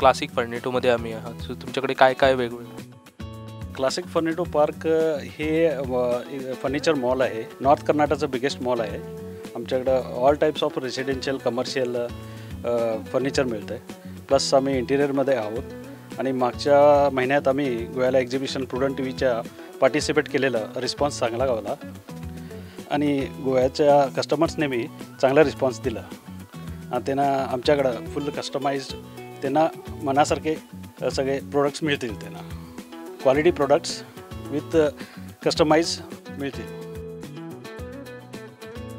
Classic फर्निटोमध्ये आम्ही आहात. So तुमच्याकडे काय काय वेगवेगळं? क्लासिक फर्निटो पार्क हे फर्निचर मॉल आहे. नॉर्थ कर्नाटकचं बिगेस्ट मॉल आहे. आमच्याकडं all types of residential commercial furniture मिळतं आहे. प्लस आम्ही इंटिरियरमध्ये आहोत आणि मागच्या महिन्यात आम्ही गोव्याला एक्झिबिशन प्रुडंट टीव्हीच्या पार्टिसिपेट केलेलं. रिस्पॉन्स चांगला गावला आणि गोव्याच्या कस्टमर्सने मी चांगला रिस्पॉन्स दिला. त्यांना आमच्याकडं फुल कस्टमाइज्ड त्यांना मनासारखे सगळे प्रोडक्ट्स मिळतील. त्यांना क्वालिटी प्रोडक्ट्स विथ कस्टमाइज मिळतील.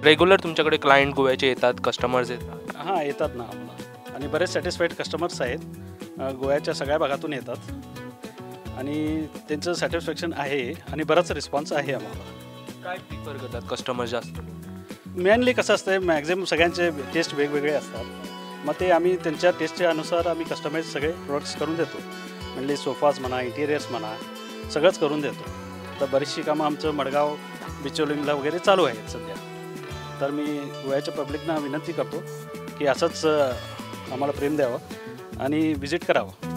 रेग्युलर तुमच्याकडे क्लायंट गोव्याचे येतात, कस्टमर्स येतात? हां, येतात ना आम्हाला आणि बरेच सॅटिस्फाईड कस्टमर्स आहेत. गोव्याच्या सगळ्या भागातून येतात आणि त्यांचं सॅटिस्फॅक्शन आहे आणि बराच रिस्पॉन्स आहे आम्हाला. काय प्रिफर करतात कस्टमर जास्त? मेनली कसं असतं, मॅक्झिमम सगळ्यांचे टेस्ट वेगवेगळे असतात. मग ते आम्ही त्यांच्या टेस्टच्या अनुसार आम्ही कस्टमाइज सगळे प्रोडक्ट्स करून देतो. म्हणजे सोफाज म्हणा, इंटिरियर्स म्हणा, सगळंच करून देतो. तर बरीचशी कामं आमचं मडगाव, बिचोलिमला वगैरे चालू आहेत सध्या. तर मी गोव्याच्या पब्लिकना विनंती करतो की असंच आम्हाला प्रेम द्यावं आणि व्हिजिट करावं.